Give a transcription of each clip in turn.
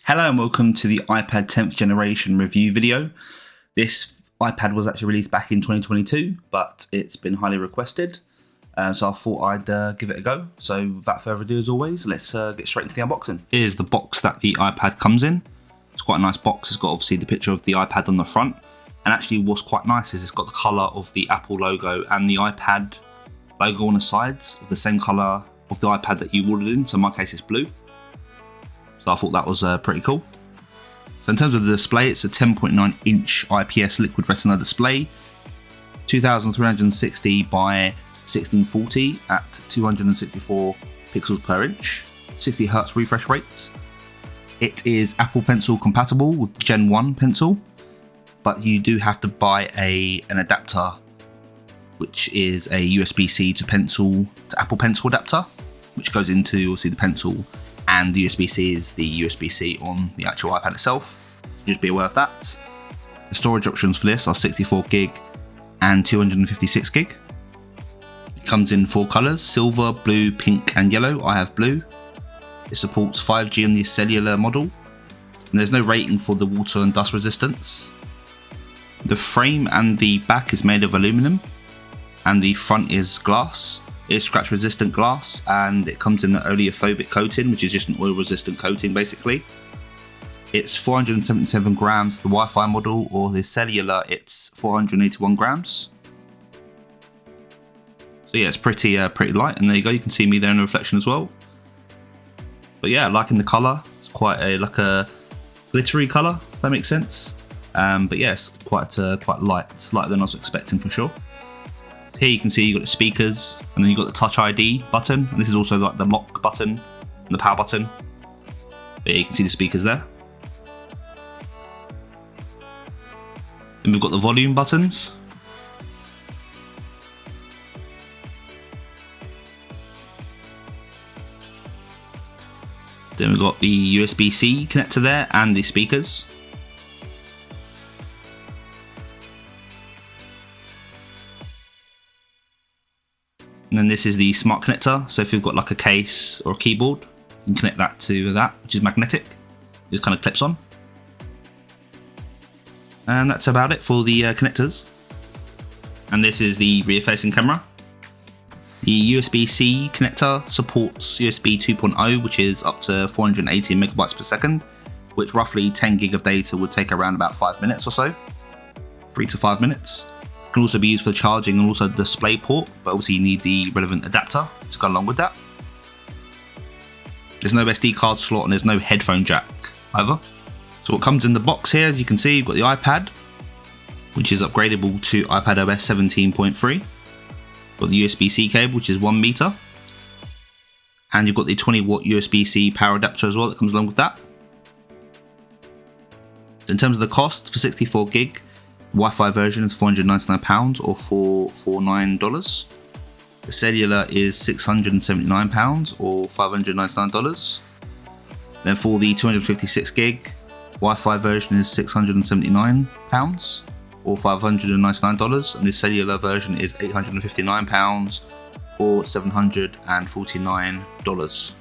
Hello and welcome to the iPad 10th generation review video. This iPad was actually released back in 2022, but it's been highly requested, so I thought I'd give it a go. So without further ado, as always, let's get straight into the unboxing. Here's the box that the iPad comes in. It's quite a nice box. It's got obviously the picture of the iPad on the front, and actually what's quite nice is it's got the colour of the Apple logo and the iPad logo on the sides of the same colour of the iPad that you ordered in, so in my case it's blue. So I thought that was pretty cool. So in terms of the display, it's a 10.9 inch IPS liquid retina display, 2360 by 1640 at 264 pixels per inch, 60 Hz refresh rates. It is Apple Pencil compatible with Gen 1 Pencil, but you do have to buy an adapter, which is a USB-C to Apple Pencil adapter, which goes into obviously the Pencil, and the USB-C is the USB-C on the actual iPad itself. Just be aware of that. The storage options for this are 64 gig and 256 gig. It comes in 4 colours: silver, blue, pink and yellow. I have blue. It supports 5G on the cellular model, and there's no rating for the water and dust resistance. The frame and the back is made of aluminum, and the front is glass. It's scratch resistant glass, and it comes in an oleophobic coating, which is just an oil resistant coating basically. It's 477 grams for the Wi-Fi model, or the cellular it's 481 grams. So yeah, it's pretty light, and there you go, you can see me there in the reflection as well. But yeah, liking the colour. It's quite like a glittery colour, if that makes sense. But yeah, it's quite light. It's lighter than I was expecting for sure. Here you can see you've got the speakers, and then you've got the Touch ID button, and this is also like the lock button and the power button. But yeah, you can see the speakers there. Then we've got the volume buttons. Then we've got the USB-C connector there and the speakers. And then this is the smart connector, so if you've got like a case or a keyboard, you can connect that to that, which is magnetic. It kind of clips on. And that's about it for the connectors. And this is the rear facing camera. The USB-C connector supports USB 2.0, which is up to 480 megabytes per second, which roughly 10 gig of data would take around about 5 minutes or so, 3 to 5 minutes. Can also be used for charging and also display port, but obviously you need the relevant adapter to go along with that. There's no SD card slot and there's no headphone jack either. So what comes in the box here, as you can see, you've got the iPad, which is upgradable to iPadOS 17.3. Got the USB-C cable, which is 1 meter, and you've got the 20 watt USB-C power adapter as well that comes along with that. In terms of the cost, for 64 gig, Wi-Fi version is £499 or $449. The cellular is £679 or $599. Then for the 256 gig, Wi-Fi version is £679 or $599, and the cellular version is £859 or $749.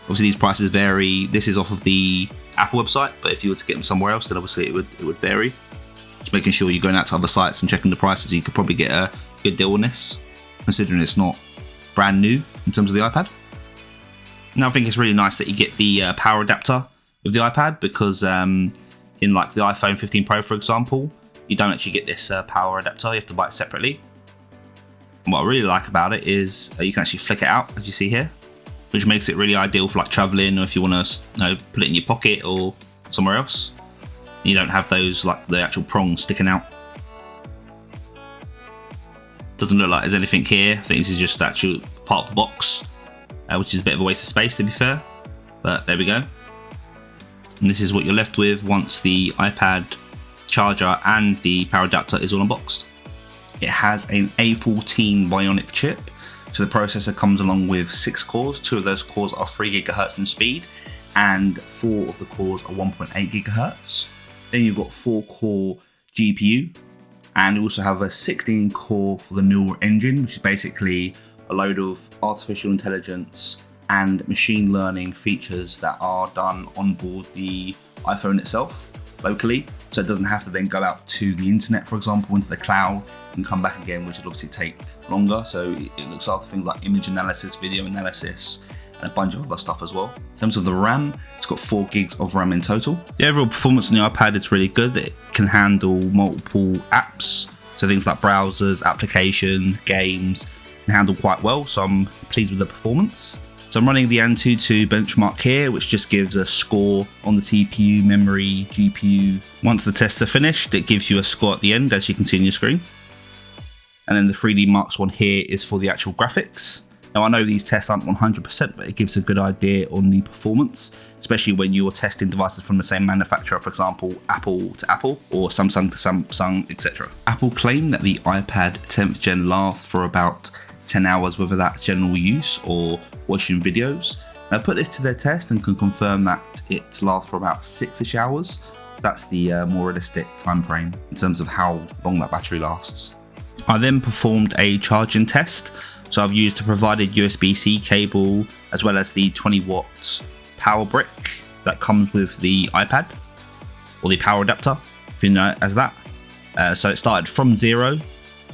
Obviously these prices vary. This is off of the Apple website, but if you were to get them somewhere else, then obviously it would vary. Just making sure you're going out to other sites and checking the prices, you could probably get a good deal on this, considering it's not brand new in terms of the iPad. Now I think it's really nice that you get the power adapter with the iPad, because in like the iPhone 15 Pro, for example, you don't actually get this power adapter. You have to buy it separately. And what I really like about it is you can actually flick it out, as you see here, which makes it really ideal for like traveling, or if you want to put it in your pocket or somewhere else. You don't have those, like the actual prongs sticking out. Doesn't look like there's anything here. I think this is just the actual part of the box, which is a bit of a waste of space, to be fair. But there we go. And this is what you're left with once the iPad charger and the power adapter is all unboxed. It has an A14 Bionic chip. So the processor comes along with 6 cores. 2 of those cores are 3 GHz in speed, and 4 of the cores are 1.8 GHz. Then you've got 4-core GPU, and you also have a 16-core for the neural engine, which is basically a load of artificial intelligence and machine learning features that are done on board the iPhone itself locally, so it doesn't have to then go out to the internet, for example, into the cloud and come back again, which would obviously take longer. So it looks after things like image analysis, video analysis, and a bunch of other stuff as well. In terms of the RAM, it's got 4 gigs of RAM in total. The overall performance on the iPad is really good. It can handle multiple apps, so things like browsers, applications, games, can handle quite well, so I'm pleased with the performance. So I'm running the Antutu benchmark here, which just gives a score on the CPU, memory, GPU. Once the tests are finished, it gives you a score at the end, as you can see on your screen. And then the 3D Marks one here is for the actual graphics. Now I know these tests aren't 100%, but it gives a good idea on the performance, especially when you're testing devices from the same manufacturer, for example, Apple to Apple or Samsung to Samsung, etc. Apple claim that the iPad 10th gen lasts for about 10 hours, whether that's general use or watching videos. I put this to their test and can confirm that it lasts for about 6-ish hours. So that's the more realistic time frame in terms of how long that battery lasts. I then performed a charging test. So I've used a provided USB-C cable as well as the 20 watts power brick that comes with the iPad, or the power adapter, if you know it as that. So it started from 0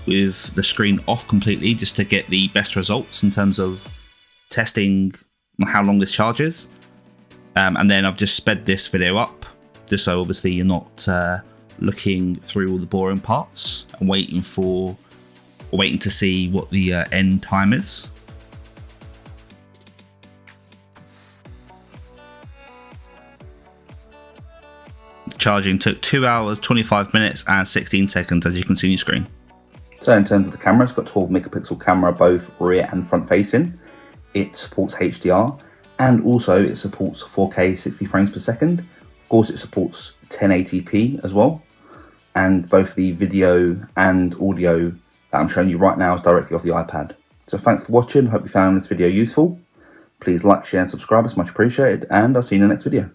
with the screen off completely, just to get the best results in terms of testing how long this charges. And then I've just sped this video up, just so obviously you're not looking through all the boring parts and waiting to see what the end time is. The charging took 2 hours, 25 minutes and 16 seconds, as you can see on your screen. So in terms of the camera, it's got 12 megapixel camera, both rear and front facing. It supports HDR, and also it supports 4K 60 frames per second. Of course, it supports 1080p as well. And both the video and audio that I'm showing you right now is directly off the iPad. So thanks for watching. Hope you found this video useful. Please like, share and subscribe. It's much appreciated. And I'll see you in the next video.